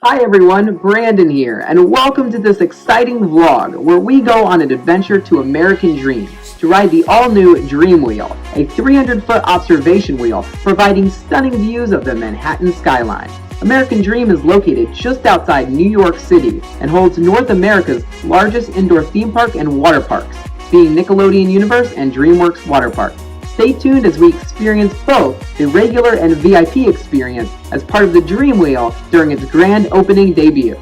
Hi everyone, Brandon here, and welcome to this exciting vlog where we go on an adventure to American Dream to ride the all-new Dream Wheel, a 300-foot observation wheel providing stunning views of the Manhattan skyline. American Dream is located just outside New York City and holds North America's largest indoor theme park and water parks, being Nickelodeon Universe and Dreamworks Water Park. Stay tuned as we experience both the regular and VIP experience as part of the Dream Wheel during its grand opening debut.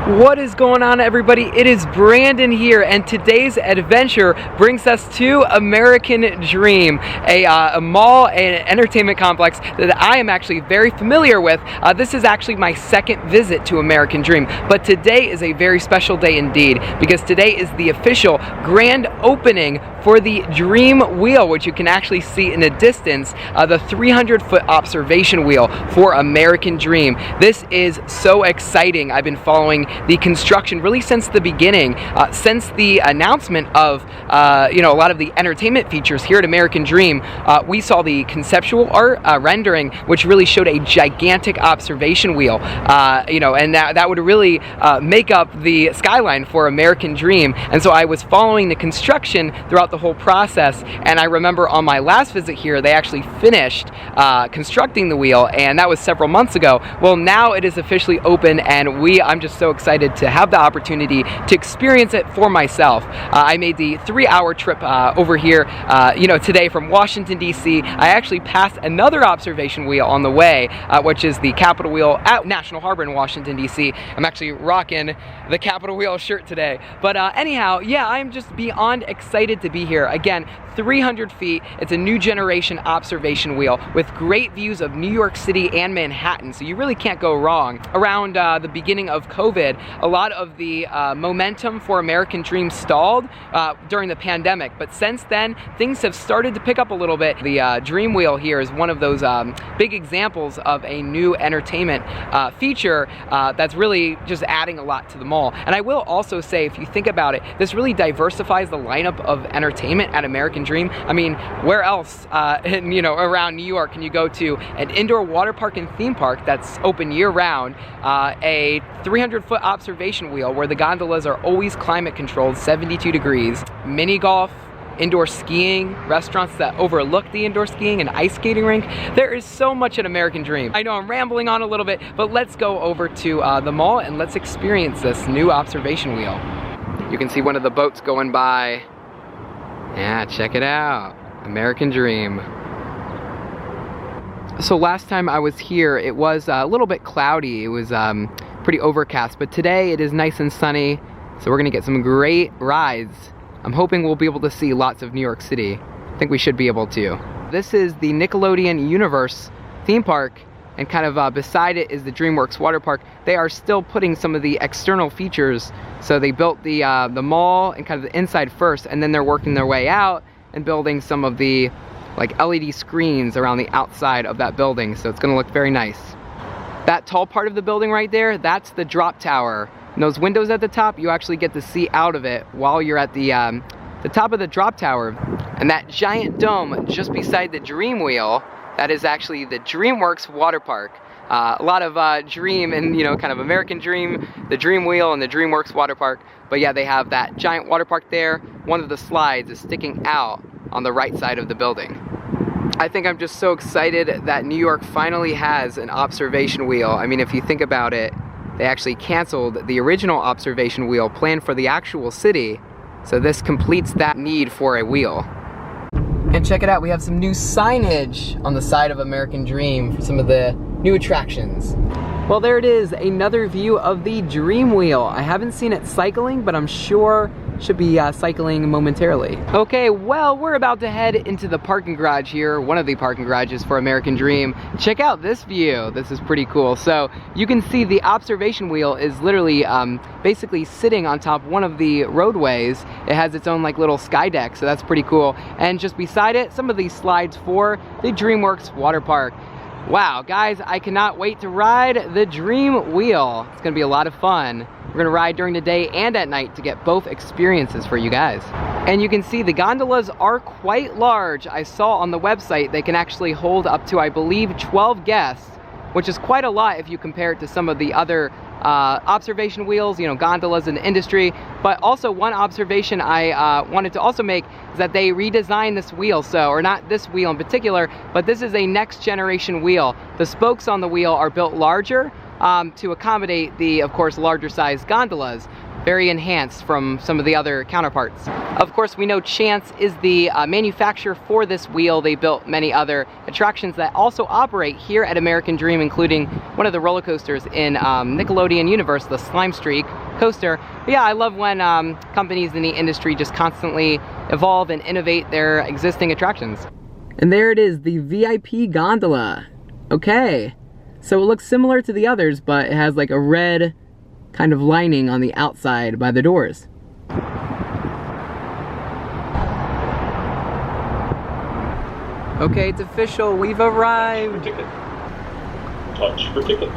What is going on, everybody? It is Brandon here, and today's adventure brings us to American Dream, a mall and entertainment complex that I am actually very familiar with. This is actually my second visit to American Dream, but today is a very special day indeed, because today is the official grand opening for the Dream Wheel, which you can actually see in the distance, the 300-foot observation wheel for American Dream. This is so exciting. I've been following the construction really since the beginning, since the announcement of a lot of the entertainment features here at American Dream. We saw the conceptual art rendering, which really showed a gigantic observation wheel, and that would really make up the skyline for American Dream. And so I was following the construction throughout the whole process, and I remember on my last visit here they actually finished constructing the wheel, and that was several months ago. Well, now it is officially open, and I'm just so excited to have the opportunity to experience it for myself. I made the 3-hour trip over here today from Washington, D.C. I actually passed another observation wheel on the way, which is the Capitol Wheel at National Harbor in Washington, D.C. I'm actually rocking the Capitol Wheel shirt today. But anyhow, yeah, I'm just beyond excited to be here. Again, 300 feet. It's a new generation observation wheel with great views of New York City and Manhattan, so you really can't go wrong. Around the beginning of COVID, a lot of the momentum for American Dream stalled during the pandemic, but since then things have started to pick up a little bit. The Dream Wheel here is one of those big examples of a new entertainment feature that's really just adding a lot to the mall. And I will also say, if you think about it, this really diversifies the lineup of entertainment at American Dream. I mean, where else around New York can you go to an indoor water park and theme park that's open year-round, a 300-foot observation wheel where the gondolas are always climate controlled, 72 degrees, mini golf, indoor skiing, restaurants that overlook the indoor skiing, and ice skating rink. There is so much at American Dream. I know I'm rambling on a little bit, but let's go over to the mall and let's experience this new observation wheel. You can see one of the boats going by. Yeah, check it out. American Dream. So last time I was here, it was a little bit cloudy. It was pretty overcast, but today it is nice and sunny, so we're gonna get some great rides. I'm hoping we'll be able to see lots of New York City. I think we should be able to. This is the Nickelodeon Universe theme park, and kind of beside it is the Dreamworks water park. They are still putting some of the external features, so they built the mall and kind of the inside first, and then they're working their way out and building some of the like LED screens around the outside of that building, so it's gonna look very nice. That tall part of the building right there, that's the drop tower. And those windows at the top, you actually get to see out of it while you're at the top of the drop tower. And that giant dome just beside the Dream Wheel, that is actually the Dreamworks water park. A lot of Dream and kind of American Dream, the Dream Wheel and the Dreamworks water park. But yeah, they have that giant water park there. One of the slides is sticking out on the right side of the building. I think I'm just so excited that New York finally has an observation wheel. I mean, if you think about it, they actually canceled the original observation wheel planned for the actual city, so this completes that need for a wheel. And check it out, we have some new signage on the side of American Dream for some of the new attractions. Well, there it is, another view of the Dream Wheel. I haven't seen it cycling, but I'm sure should be cycling momentarily. Okay, well, we're about to head into the parking garage here, one of the parking garages for American Dream. Check out this view. This is pretty cool. So you can see the observation wheel is literally basically sitting on top one of the roadways. It has its own like little sky deck, so that's pretty cool. And just beside it, some of these slides for the Dreamworks water park. Wow, guys, I cannot wait to ride the Dream Wheel. It's gonna be a lot of fun. We're gonna ride during the day and at night to get both experiences for you guys. And you can see the gondolas are quite large. I saw on the website they can actually hold up to, I believe, 12 guests. which is quite a lot if you compare it to some of the other observation wheels, you know, gondolas in the industry. But also one observation I wanted to also make is that they redesigned this wheel, or not this wheel in particular, but this is a next generation wheel. The spokes on the wheel are built larger to accommodate the, of course, larger size gondolas. Very enhanced from some of the other counterparts. Of course, we know Chance is the manufacturer for this wheel. They built many other attractions that also operate here at American Dream, including one of the roller coasters in Nickelodeon universe, the Slime Streak coaster. But yeah, I love when companies in the industry just constantly evolve and innovate their existing attractions. And there it is, the VIP gondola. Okay, so it looks similar to the others, but it has like a red kind of lining on the outside by the doors. Okay, it's official, we've arrived. Ticket. Touch for ticket.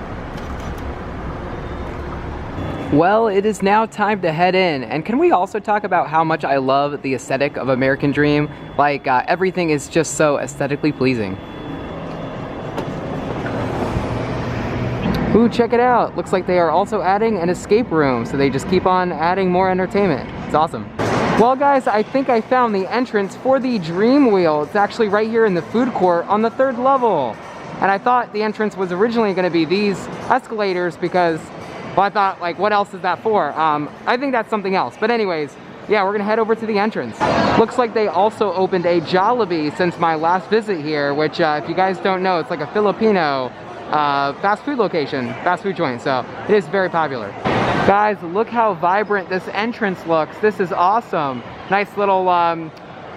Well, it is now time to head in, and can we also talk about how much I love the aesthetic of American Dream? Like, everything is just so aesthetically pleasing. Ooh, check it out. Looks like they are also adding an escape room, so they just keep on adding more entertainment. It's awesome. Well guys, I think I found the entrance for the Dream Wheel. It's actually right here in the food court on the 3rd level. And I thought the entrance was originally going to be these escalators because, well, I thought, like, what else is that for? I think that's something else. But anyways, yeah, we're going to head over to the entrance. Looks like they also opened a Jollibee since my last visit here, which if you guys don't know, it's like a Filipino fast food location, fast food joint, so it is very popular. Guys, look how vibrant this entrance looks. This is awesome. Nice little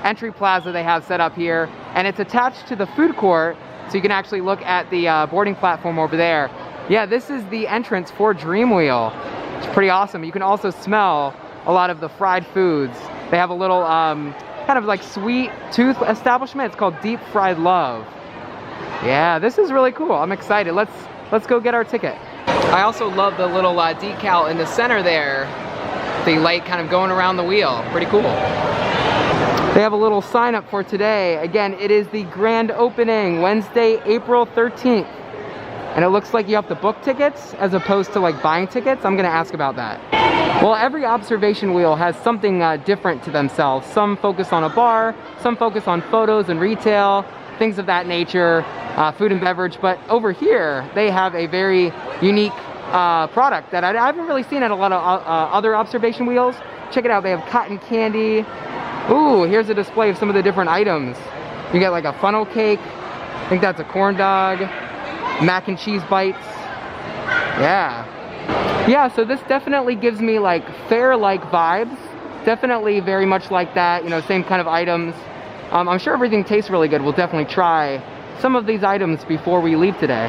entry plaza they have set up here, and it's attached to the food court, so you can actually look at the boarding platform over there. Yeah, this is the entrance for Dream Wheel. It's pretty awesome. You can also smell a lot of the fried foods. They have a little kind of like sweet tooth establishment. It's called Deep Fried Love. Yeah, this is really cool. I'm excited. Let's go get our ticket. I also love the little decal in the center there. The light kind of going around the wheel. Pretty cool. They have a little sign up for today. Again, it is the grand opening, Wednesday, April 13th. And it looks like you have to book tickets as opposed to like buying tickets. I'm gonna ask about that. Well, every observation wheel has something different to themselves. Some focus on a bar, some focus on photos and retail, things of that nature, food and beverage. But over here, they have a very unique product that I haven't really seen at a lot of other observation wheels. Check it out, they have cotton candy. Ooh, here's a display of some of the different items. You get like a funnel cake, I think that's a corn dog, mac and cheese bites. Yeah, so this definitely gives me like fair-like vibes. Definitely very much like that, you know, same kind of items. I'm sure everything tastes really good. We'll definitely try some of these items before we leave today.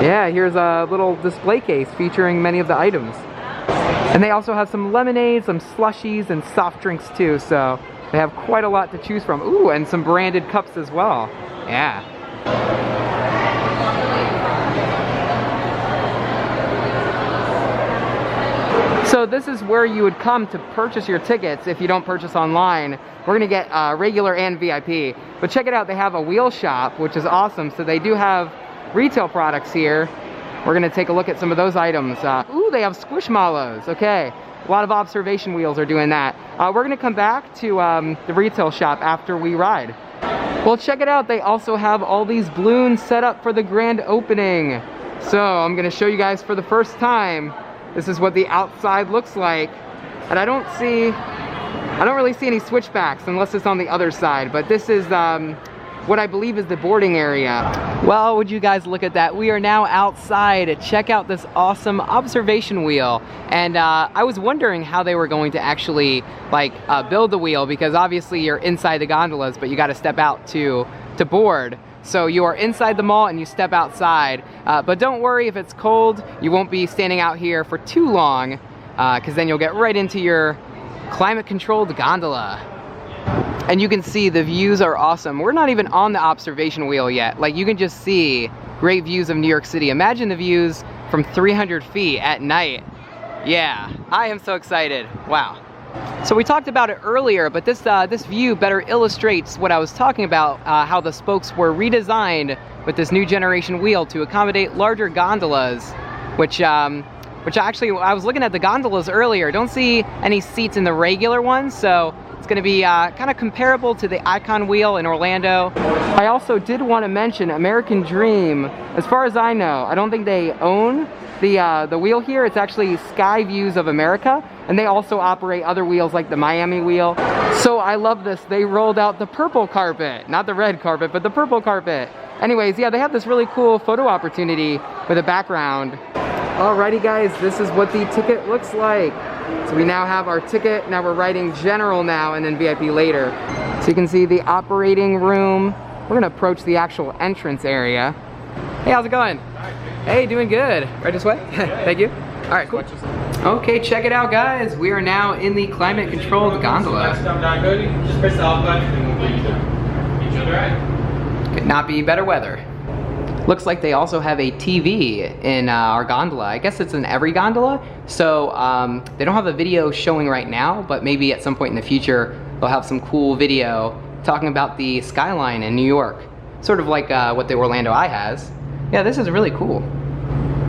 Yeah, here's a little display case featuring many of the items. And they also have some lemonades, some slushies, and soft drinks too, so they have quite a lot to choose from. Ooh, and some branded cups as well. Yeah. So this is where you would come to purchase your tickets if you don't purchase online. We're gonna get regular and VIP. But check it out, they have a wheel shop, which is awesome. So they do have retail products here. We're gonna take a look at some of those items. Ooh, they have Squishmallows, okay. A lot of observation wheels are doing that. We're gonna come back to the retail shop after we ride. Well, check it out, they also have all these balloons set up for the grand opening. So I'm gonna show you guys for the first time. This is what the outside looks like. And I don't really see any switchbacks unless it's on the other side, but this is what I believe is the boarding area. Well, would you guys look at that? We are now outside. Check out this awesome observation wheel. And I was wondering how they were going to actually like build the wheel, because obviously you're inside the gondolas, but you got to step out to board. So you are inside the mall and you step outside. But don't worry, if it's cold, you won't be standing out here for too long, because then you'll get right into your climate-controlled gondola. And you can see the views are awesome. We're not even on the observation wheel yet. Like, you can just see great views of New York City. Imagine the views from 300 feet at night. Yeah, I am so excited. Wow. So we talked about it earlier, but this view better illustrates what I was talking about, how the spokes were redesigned with this new generation wheel to accommodate larger gondolas, which actually, I was looking at the gondolas earlier, don't see any seats in the regular ones, so it's going to be kind of comparable to the Icon wheel in Orlando. I also did want to mention American Dream. As far as I know, I don't think they own the wheel here. It's actually Sky Views of America, and they also operate other wheels like the Miami wheel. So I love this. They rolled out the purple carpet, not the red carpet, but the purple carpet. Anyways, yeah, they have this really cool photo opportunity with a background. Alrighty guys, this is what the ticket looks like. So we now have our ticket. Now we're writing general now and then VIP later. So you can see the operating room. We're gonna approach the actual entrance area. Hey, how's it going? Hey, doing good. Right this way? Thank you. All right, cool. Okay, check it out guys. We are now in the climate controlled gondola. Just press the off button and we'll put you down. Each other right? Could not be better weather. Looks like they also have a TV in our gondola. I guess it's in every gondola. So they don't have a video showing right now, but maybe at some point in the future, they'll have some cool video talking about the skyline in New York. Sort of like what the Orlando Eye has. Yeah, this is really cool.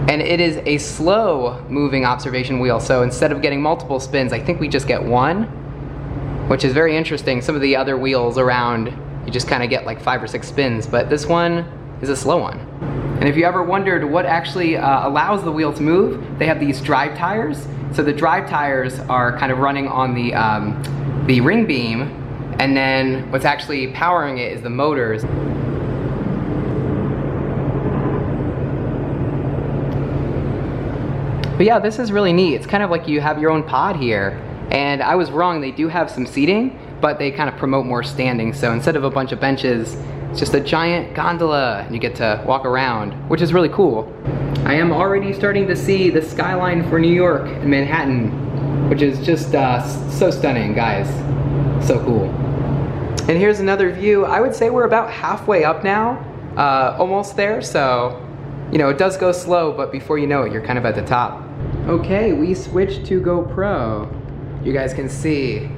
And it is a slow moving observation wheel. So instead of getting multiple spins, I think we just get one, which is very interesting. Some of the other wheels around, you just kind of get like 5 or 6 spins, but this one is a slow one. And if you ever wondered what actually allows the wheel to move, they have these drive tires. So the drive tires are kind of running on the ring beam, and then what's actually powering it is the motors. But yeah, this is really neat. It's kind of like you have your own pod here. And I was wrong, they do have some seating, but they kind of promote more standing. So instead of a bunch of benches, it's just a giant gondola and you get to walk around, which is really cool. I am already starting to see the skyline for New York and Manhattan, which is just so stunning, guys. So cool. And here's another view. I would say we're about halfway up now, almost there. So, you know, it does go slow, but before you know it, you're kind of at the top. Okay, we switched to GoPro. You guys can see.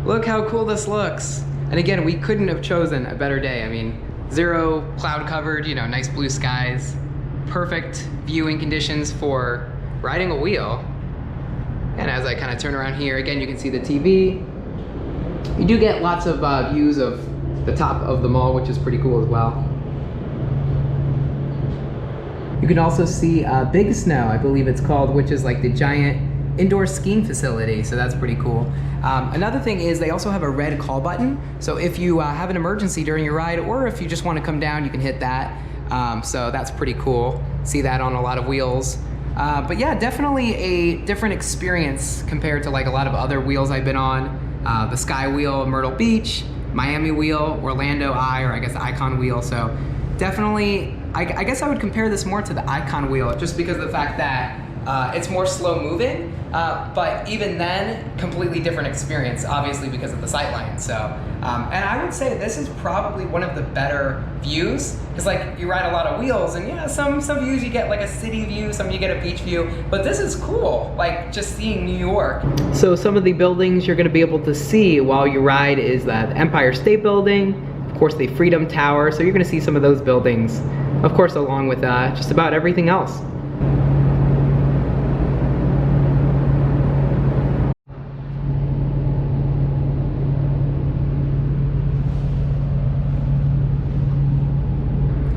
Look how cool this looks. And again, we couldn't have chosen a better day. I mean, 0 cloud covered, you know, nice blue skies, perfect viewing conditions for riding a wheel. And as I kind of turn around here, again, you can see the TV. You do get lots of views of the top of the mall, which is pretty cool as well. You can also see Big Snow, I believe it's called, which is like the giant indoor skiing facility, so that's pretty cool. Another thing is they also have a red call button, so if you have an emergency during your ride, or if you just want to come down, you can hit that. So that's pretty cool. See that on a lot of wheels. But yeah, definitely a different experience compared to like a lot of other wheels I've been on. The Sky Wheel, Myrtle Beach, Miami Wheel, Orlando Eye, or I guess the Icon Wheel. So definitely, I guess I would compare this more to the Icon Wheel, just because of the fact that it's more slow moving, but even then, completely different experience, obviously because of the sightline. So, and I would say this is probably one of the better views, because like you ride a lot of wheels, and yeah, some views you get like a city view, some you get a beach view, but this is cool, like just seeing New York. So some of the buildings you're going to be able to see while you ride is that Empire State Building, of course the Freedom Tower, so you're going to see some of those buildings, of course along with just about everything else.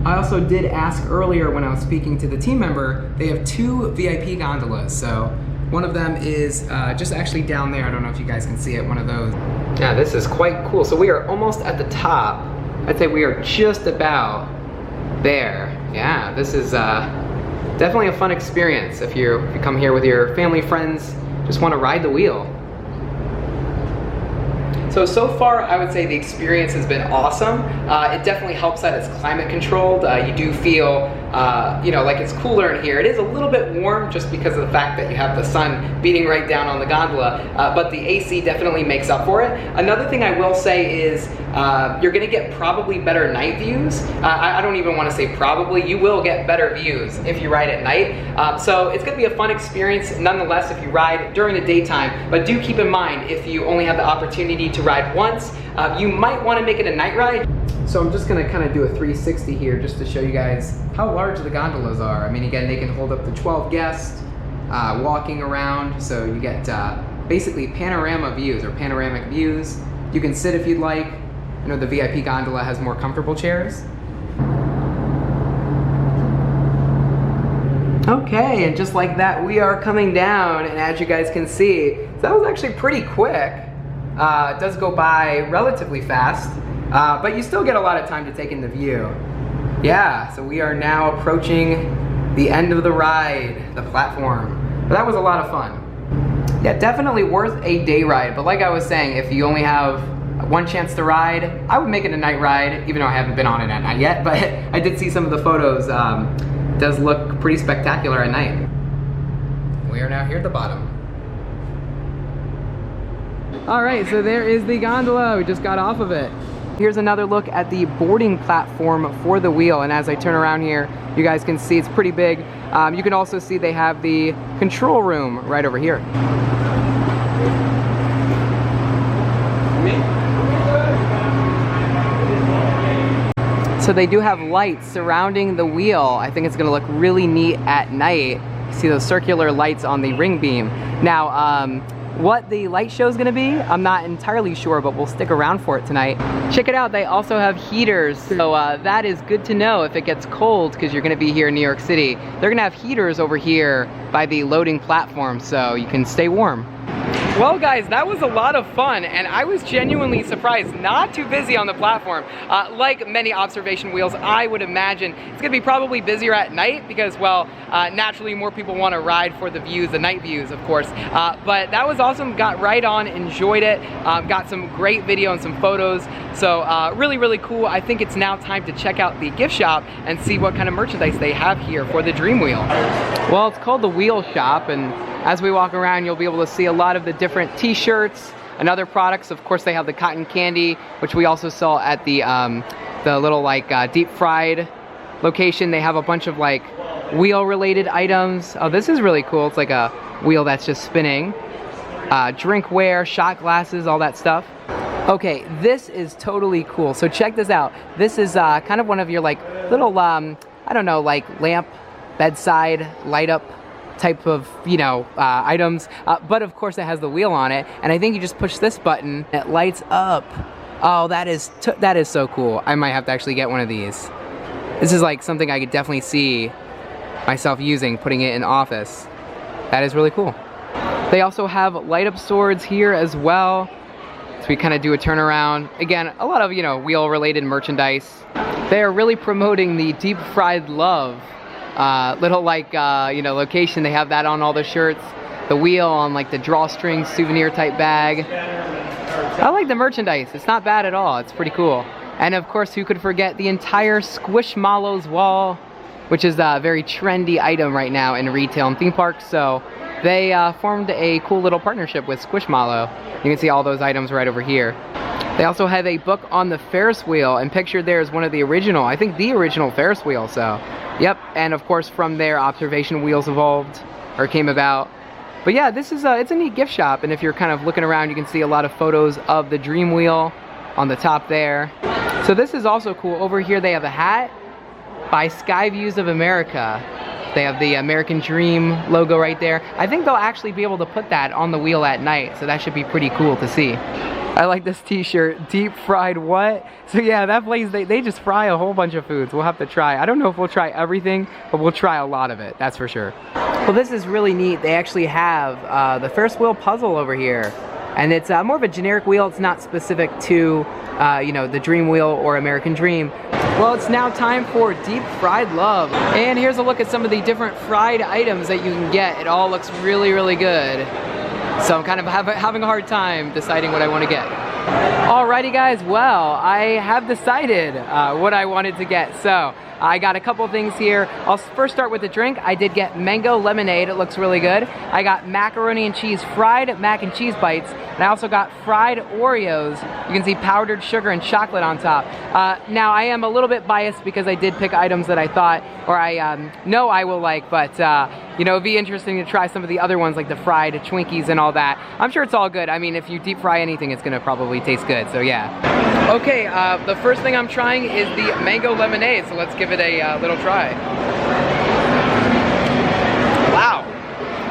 I also did ask earlier when I was speaking to the team member, they have 2 VIP gondolas. So one of them is just actually down there. I don't know if you guys can see it, one of those. Yeah, this is quite cool. So we are almost at the top. I'd say we are just about there. Yeah, this is definitely a fun experience if you come here with your family, friends, just want to ride the wheel. So far, I would say the experience has been awesome. It definitely helps that it's climate controlled. You do feel, you know, like it's cooler in here. It is a little bit warm just because of the fact that you have the sun beating right down on the gondola, but the AC definitely makes up for it. Another thing I will say is you're gonna get probably better night views. I don't even wanna say probably, you will get better views if you ride at night. So it's gonna be a fun experience nonetheless if you ride during the daytime, but do keep in mind if you only have the opportunity to ride once, you might wanna make it a night ride. So I'm just gonna kind of do a 360 here just to show you guys how large the gondolas are. I mean, again, they can hold up to 12 guests walking around, so you get basically panorama views or panoramic views. You can sit if you'd like. I know the VIP gondola has more comfortable chairs. Okay, and just like that, we are coming down, and as you guys can see, so that was actually pretty quick. It does go by relatively fast, but you still get a lot of time to take in the view. Yeah, so we are now approaching the end of the ride, the platform. But that was a lot of fun. Yeah, definitely worth a day ride, but like I was saying, if you only have one chance to ride, I would make it a night ride, even though I haven't been on it at night yet, but I did see some of the photos. It does look pretty spectacular at night. We are now here at the bottom. All right, so there is the gondola. We just got off of it. Here's another look at the boarding platform for the wheel, and as I turn around here, you guys can see it's pretty big. You can also see they have the control room right over here. So they do have lights surrounding the wheel. I think it's gonna look really neat at night. You see those circular lights on the ring beam. Now, what the light show is gonna be, I'm not entirely sure, but we'll stick around for it tonight. Check it out, they also have heaters. So that is good to know if it gets cold, because you're gonna be here in New York City. They're gonna have heaters over here by the loading platform, so you can stay warm. Well guys, that was a lot of fun, and I was genuinely surprised. Not too busy on the platform. Like many observation wheels, I would imagine it's gonna be probably busier at night because, well, naturally more people want to ride for the views, the night views, of course. But that was awesome, got right on, enjoyed it, got some great video and some photos. So really, really cool. I think it's now time to check out the gift shop and see what kind of merchandise they have here for the Dream Wheel. Well, it's called the Wheel Shop, and as we walk around, you'll be able to see a lot of the different t-shirts and other products. Of course, they have the cotton candy, which we also saw at the little like deep fried location. They have a bunch of like wheel related items. Oh, this is really cool. It's like a wheel that's just spinning. Drinkware, shot glasses, all that stuff. Okay, this is totally cool. So check this out. This is kind of one of your like little, I don't know, like lamp, bedside, light up type of, you know, items, but of course it has the wheel on it, and I think you just push this button, it lights up. Oh, that is so cool. I might have to actually get one of these. This is like something I could definitely see myself using, putting it in office. That is really cool. They also have light up swords here as well. So we kind of do a turnaround. Again, a lot of, you know, wheel related merchandise. They are really promoting the deep fried love little like you know, location. They have that on all the shirts, the wheel on like the drawstring souvenir type bag. I like the merchandise. It's not bad at all. It's pretty cool. And of course, who could forget the entire Squishmallows wall, which is a very trendy item right now in retail and theme parks. So they formed a cool little partnership with Squishmallow. You can see all those items right over here. They also have a book on the Ferris wheel, and pictured there is one of the original, I think the original Ferris wheel, so yep. And of course from there, observation wheels evolved, or came about. But yeah, this is it's a neat gift shop, and if you're kind of looking around, you can see a lot of photos of the Dream Wheel on the top there. So this is also cool. Over here they have a hat by Sky Views of America. They have the American Dream logo right there. I think they'll actually be able to put that on the wheel at night, so that should be pretty cool to see. I like this t-shirt, deep fried what? So yeah, that place, they just fry a whole bunch of foods. We'll have to try. I don't know if we'll try everything, but we'll try a lot of it, that's for sure. Well, this is really neat. They actually have the Ferris wheel puzzle over here. And it's more of a generic wheel. It's not specific to, you know, the Dream Wheel or American Dream. Well, it's now time for Deep Fried Love. And here's a look at some of the different fried items that you can get. It all looks really, really good. So I'm kind of having a hard time deciding what I want to get. Alrighty guys, well, I have decided what I wanted to get. So I got a couple things here. I'll first start with the drink. I did get mango lemonade. It looks really good. I got macaroni and cheese fried mac and cheese bites. And I also got fried Oreos. You can see powdered sugar and chocolate on top. Now, I am a little bit biased because I did pick items that I thought, or I know I will like, but you know, it'd be interesting to try some of the other ones like the fried Twinkies and all that. I'm sure it's all good. I mean, if you deep fry anything, it's gonna probably taste good, so yeah. Okay, the first thing I'm trying is the mango lemonade, so let's give it a little try. Wow,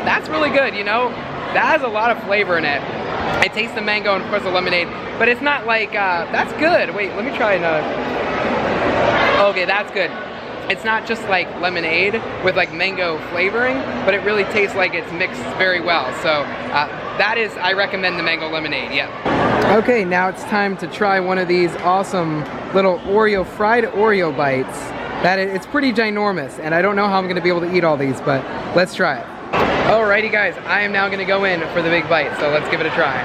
that's really good, you know? That has a lot of flavor in it. I taste the mango and of course the lemonade, but it's not like, that's good. Wait, let me try another. Okay, that's good. It's not just like lemonade with like mango flavoring, but it really tastes like it's mixed very well. So that is, I recommend the mango lemonade, yeah. Okay, now it's time to try one of these awesome little fried Oreo bites. It's pretty ginormous, and I don't know how I'm gonna be able to eat all these, but let's try it. Alrighty guys, I am now gonna go in for the big bite, so let's give it a try.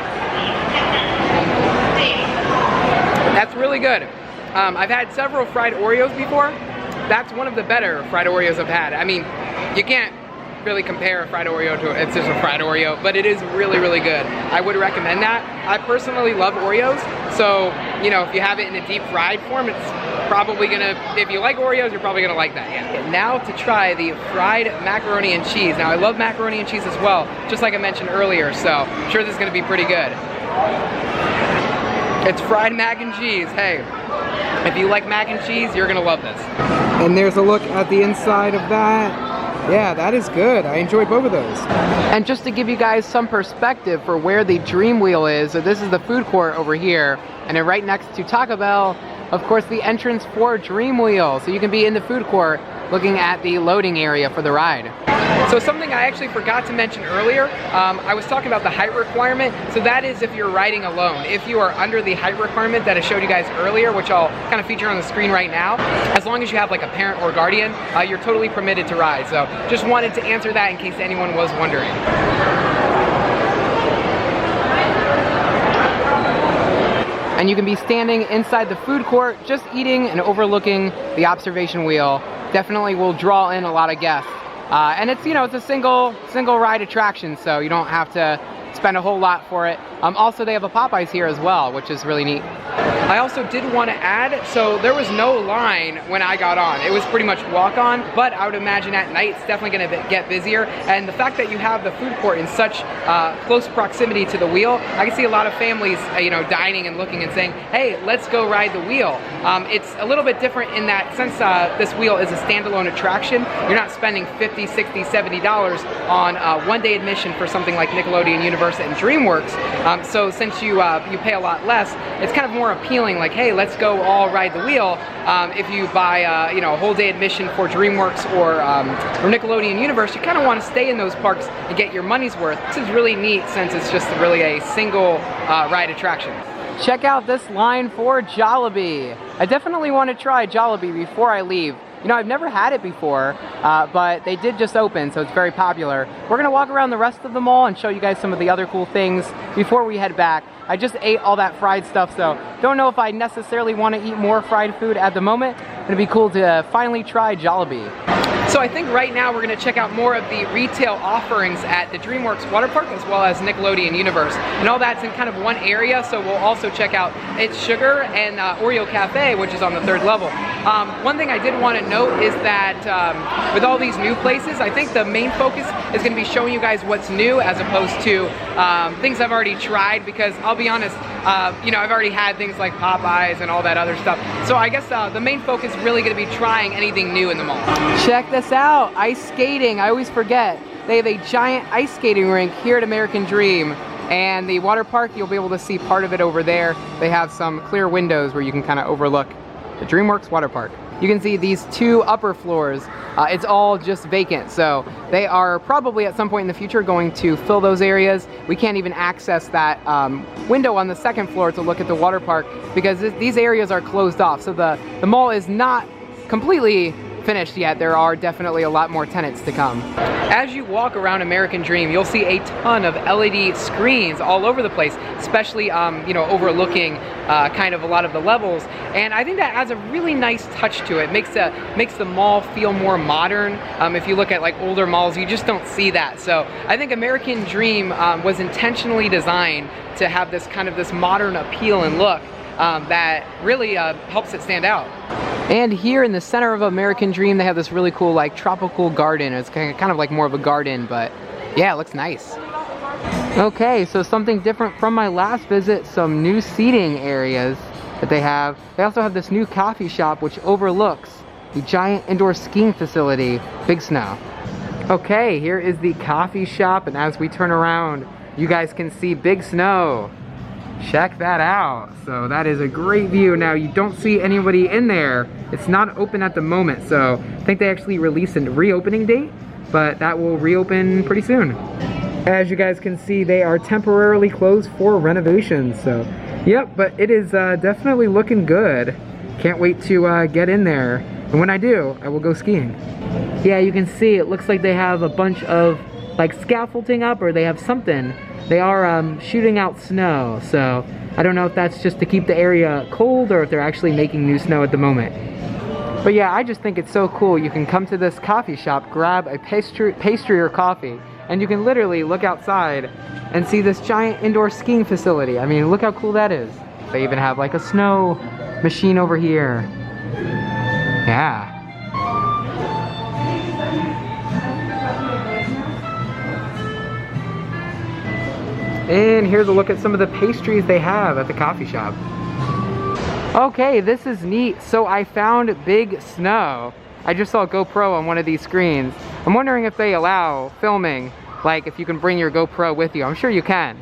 That's really good. I've had several fried Oreos before. That's one of the better fried Oreos I've had. I mean, you can't really compare a fried Oreo to it's just a fried Oreo, but it is really, really good. I would recommend that. I personally love Oreos, so you know, if you have it in a deep fried form, it's probably gonna, if you like Oreos, you're probably gonna like that, yeah. Okay, now to try the fried macaroni and cheese. Now I love macaroni and cheese as well, just like I mentioned earlier, so I'm sure this is gonna be pretty good. It's fried mac and cheese. Hey, if you like mac and cheese, you're gonna love this. And there's a look at the inside of that. Yeah, that is good. I enjoyed both of those. And just to give you guys some perspective for where the Dream Wheel is, so this is the food court over here, and then right next to Taco Bell, of course, the entrance for Dream Wheel. So you can be in the food court looking at the loading area for the ride. So something I actually forgot to mention earlier, I was talking about the height requirement. So that is if you're riding alone. If you are under the height requirement that I showed you guys earlier, which I'll kind of feature on the screen right now, as long as you have like a parent or guardian, you're totally permitted to ride. So just wanted to answer that in case anyone was wondering. And you can be standing inside the food court, just eating and overlooking the observation wheel. Definitely will draw in a lot of guests. And it's, you know, it's a single ride attraction, so you don't have to spend a whole lot for it. Also, they have a Popeyes here as well, which is really neat. I also did want to add, so there was no line when I got on. It was pretty much walk on, but I would imagine at night it's definitely going to get busier. And the fact that you have the food court in such close proximity to the wheel, I can see a lot of families, you know, dining and looking and saying, hey, let's go ride the wheel. It's a little bit different in that since this wheel is a standalone attraction, you're not spending $50, $60, $70 on one-day admission for something like Nickelodeon, Universal, and Dreamworks. So since you pay a lot less, it's kind of more appealing, like, hey, let's go all ride the wheel. If you buy you know, a whole day admission for Dreamworks or Nickelodeon Universe, you kind of want to stay in those parks and get your money's worth. This is really neat since it's just really a single ride attraction. Check out this line for Jollibee. I definitely want to try Jollibee before I leave. You know, I've never had it before, but they did just open, so it's very popular. We're gonna walk around the rest of the mall and show you guys some of the other cool things before we head back. I just ate all that fried stuff, so don't know if I necessarily want to eat more fried food at the moment. It'd be cool to finally try Jollibee. So I think right now we're going to check out more of the retail offerings at the Dreamworks water park as well as Nickelodeon Universe. And all that's in kind of one area, so we'll also check out It's Sugar and Oreo Cafe, which is on the third level. One thing I did want to note is that with all these new places, I think the main focus is going to be showing you guys what's new as opposed to things I've already tried, because I'll be honest, you know, I've already had things like Popeyes and all that other stuff. So I guess the main focus is really going to be trying anything new in the mall. Check this out, ice skating. I always forget. They have a giant ice skating rink here at American Dream. And the water park, you'll be able to see part of it over there. They have some clear windows where you can kind of overlook the Dreamworks water park. You can see these two upper floors. It's all just vacant, so they are probably at some point in the future going to fill those areas. We can't even access that window on the second floor to look at the water park because these areas are closed off. So the mall is not completely finished yet. There are definitely a lot more tenants to come. As you walk around American Dream, you'll see a ton of LED screens all over the place, especially you know, overlooking kind of a lot of the levels. And I think that adds a really nice touch to it. Makes the mall feel more modern. If you look at like older malls, you just don't see that. So I think American Dream was intentionally designed to have this kind of this modern appeal and look that really helps it stand out. And here in the center of American Dream, they have this really cool like tropical garden. It's kind of like more of a garden, but yeah, it looks nice. Okay, so something different from my last visit, some new seating areas that they have. They also have this new coffee shop which overlooks the giant indoor skiing facility, Big Snow. Okay, here is the coffee shop, and as we turn around, you guys can see Big Snow. Check that out. So that is a great view. Now you don't see anybody in there. It's not open at the moment, so I think they actually released a reopening date, but that will reopen pretty soon. As you guys can see, they are temporarily closed for renovations. So yep, but it is definitely looking good. Can't wait to get in there, and when I do, I will go skiing. Yeah, you can see it looks like they have a bunch of like scaffolding up, or they have something. They are shooting out snow, so I don't know if that's just to keep the area cold or if they're actually making new snow at the moment. But yeah, I just think it's so cool. You can come to this coffee shop, grab a pastry or coffee, and you can literally look outside and see this giant indoor skiing facility. I mean, look how cool that is. They even have like a snow machine over here. Yeah. And here's a look at some of the pastries they have at the coffee shop. Okay, this is neat. So I found Big Snow. I just saw GoPro on one of these screens. I'm wondering if they allow filming, like if you can bring your GoPro with you. I'm sure you can.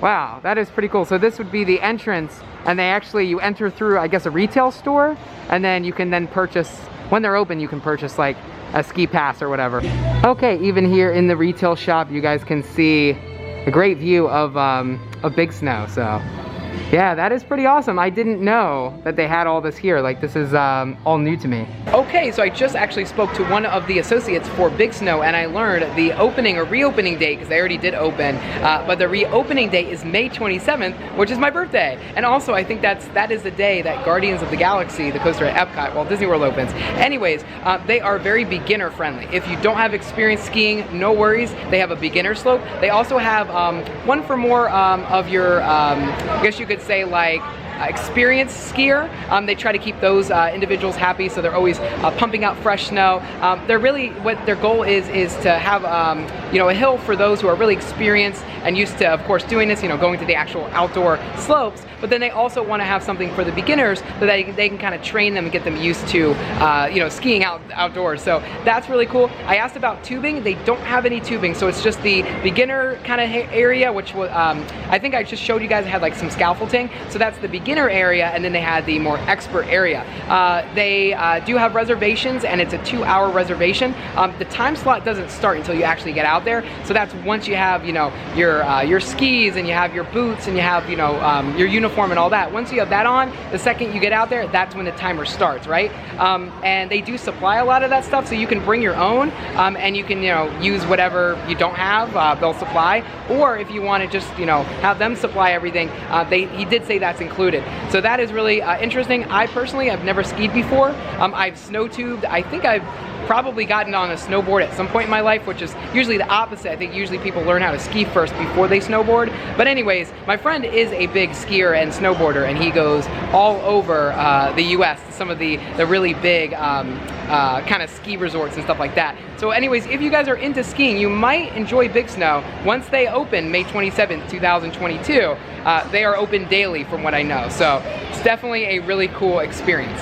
Wow, that is pretty cool. So this would be the entrance, and you enter through, I guess, a retail store, and then you can then purchase, when they're open, you can purchase like a ski pass or whatever. Okay, even here in the retail shop, you guys can see a great view of Big Snow. So yeah, that is pretty awesome. I didn't know that they had all this here. Like, this is all new to me. Okay, so I just actually spoke to one of the associates for Big Snow, and I learned the opening or reopening date, because they already did open, but the reopening date is May 27th, which is my birthday. And also, I think that is the day that Guardians of the Galaxy, the coaster at Epcot, well, Disney World opens. Anyways, they are very beginner friendly. If you don't have experience skiing, no worries. They have a beginner slope. They also have one for more of your, I guess you could say, like experienced skier. They try to keep those individuals happy, so they're always pumping out fresh snow. They're really, what their goal is to have you know, a hill for those who are really experienced and used to, of course, doing this, you know, going to the actual outdoor slopes. But then they also want to have something for the beginners so that they can kind of train them and get them used to you know, skiing outdoors. So that's really cool. I asked about tubing. They don't have any tubing, so it's just the beginner kind of area, which was I think I just showed you guys. It had like some scaffolding, so that's the beginner area, and then they had the more expert area. They do have reservations, and it's a 2-hour reservation. The time slot doesn't start until you actually get out there, so that's once you have, you know, your skis, and you have your boots, and you have, you know, your uniform and all that. Once you have that on, the second you get out there, that's when the timer starts, right? And they do supply a lot of that stuff, so you can bring your own, and you can, you know, use whatever you don't have, they'll supply, or if you want to just, you know, have them supply everything, he did say that's included. So that is really interesting. I personally have never skied before. I've snow tubed. I think I've probably gotten on a snowboard at some point in my life, which is usually the opposite. I think usually people learn how to ski first before they snowboard. But anyways, my friend is a big skier and snowboarder, and he goes all over the US to some of the really big kind of ski resorts and stuff like that. So anyways, if you guys are into skiing, you might enjoy Big Snow. Once they open May 27th, 2022, they are open daily from what I know. So it's definitely a really cool experience.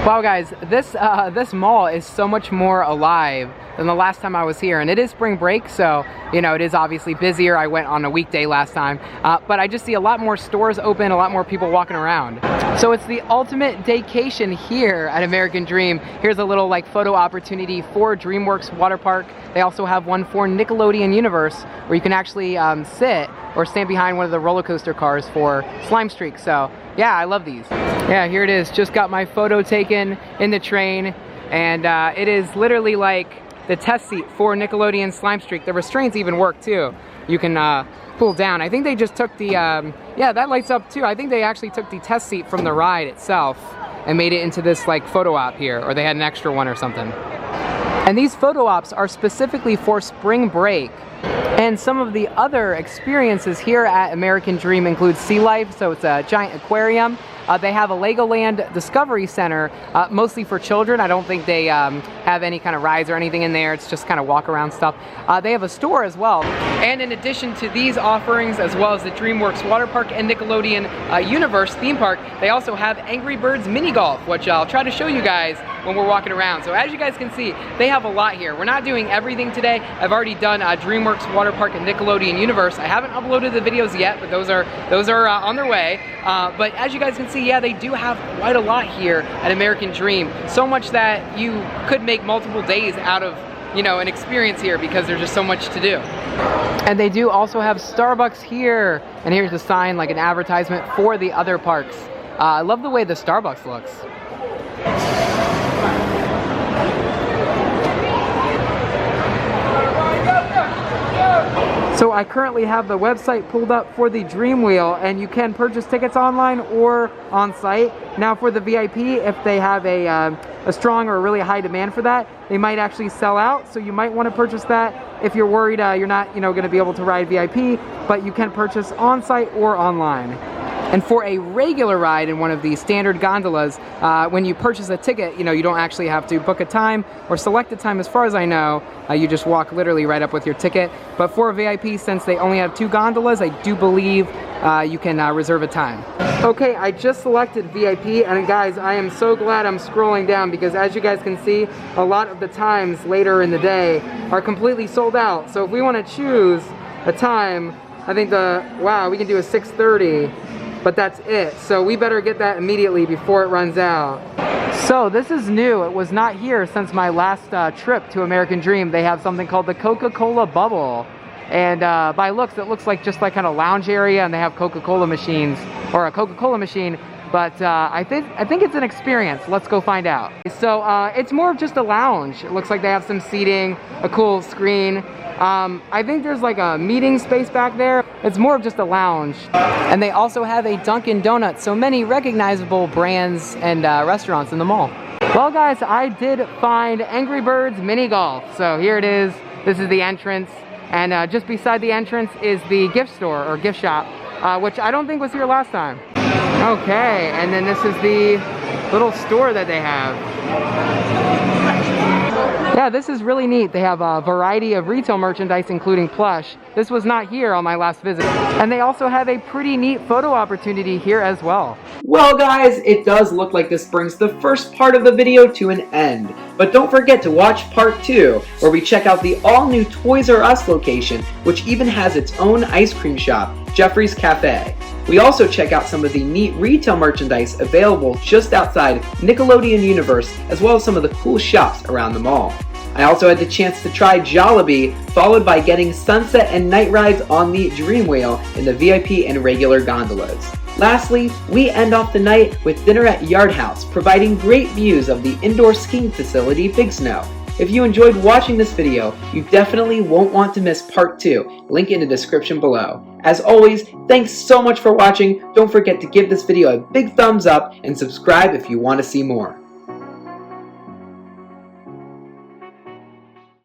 Wow guys, this mall is so much more alive than the last time I was here, and it is spring break, so you know, it is obviously busier. I went on a weekday last time, but I just see a lot more stores open, a lot more people walking around. So it's the ultimate daycation here at American Dream. Here's a little like photo opportunity for Dreamworks water park. They also have one for Nickelodeon Universe, where you can actually sit or stand behind one of the roller coaster cars for Slime Streak. So yeah, I love these. Yeah, here it is. Just got my photo taken in the train. and it is literally like the test seat for Nickelodeon Slime Streak. The restraints even work too. You can pull down. I think they just took the, yeah, that lights up too. I think they actually took the test seat from the ride itself and made it into this like photo op here, or they had an extra one or something. And these photo ops are specifically for spring break. And some of the other experiences here at American Dream include Sea Life, so it's a giant aquarium. They have a Legoland Discovery Center, mostly for children. I don't think they have any kind of rides or anything in there. It's just kind of walk around stuff. They have a store as well. And in addition to these offerings, as well as the Dreamworks Water Park and Nickelodeon Universe theme park, they also have Angry Birds Mini Golf, which I'll try to show you guys when we're walking around. So as you guys can see, they have a lot here. We're not doing everything today. I've already done Dreamworks Water Park and Nickelodeon Universe. I haven't uploaded the videos yet, but those are on their way. But as you guys can see, yeah, they do have quite a lot here at American Dream. So much that you could make multiple days out of, you know, an experience here because there's just so much to do. And they do also have Starbucks here. And here's a sign, like an advertisement for the other parks. I love the way the Starbucks looks. So I currently have the website pulled up for the Dream Wheel, and you can purchase tickets online or on site. Now for the VIP, if they have a strong or a really high demand for that, they might actually sell out. So you might want to purchase that if you're worried you're not, you know, going to be able to ride VIP, but you can purchase on site or online. And for a regular ride in one of these standard gondolas, when you purchase a ticket, you know, you don't actually have to book a time or select a time. As far as I know, you just walk literally right up with your ticket. But for a VIP, since they only have 2 gondolas, I do believe you can reserve a time. Okay, I just selected VIP, and guys, I am so glad I'm scrolling down because as you guys can see, a lot of the times later in the day are completely sold out. So if we want to choose a time, I think we can do a 6:30. But that's it. So we better get that immediately before it runs out. So this is new. It was not here since my last trip to American Dream. They have something called the Coca-Cola Bubble. And by looks, it looks like just like kind of lounge area, and they have Coca-Cola machines, or a Coca-Cola machine. But I think it's an experience. Let's go find out. So it's more of just a lounge. It looks like they have some seating, a cool screen. I think there's like a meeting space back there. It's more of just a lounge. And they also have a Dunkin' Donuts, so many recognizable brands and restaurants in the mall. Well guys, I did find Angry Birds Mini Golf. So here it is. This is the entrance. And just beside the entrance is the gift store or gift shop, which I don't think was here last time. Okay, and then this is the little store that they have. Yeah, this is really neat. They have a variety of retail merchandise, including plush. This was not here on my last visit. And they also have a pretty neat photo opportunity here as well. Well guys, it does look like this brings the first part of the video to an end. But don't forget to watch part 2, where we check out the all-new Toys R Us location, which even has its own ice cream shop, Jeffrey's Cafe. We also check out some of the neat retail merchandise available just outside Nickelodeon Universe, as well as some of the cool shops around the mall. I also had the chance to try Jollibee, followed by getting sunset and night rides on the Dream Wheel in the VIP and regular gondolas. Lastly, we end off the night with dinner at Yard House, providing great views of the indoor skiing facility Big Snow. If you enjoyed watching this video, you definitely won't want to miss part 2, link in the description below. As always, thanks so much for watching. Don't forget to give this video a big thumbs up and subscribe if you want to see more.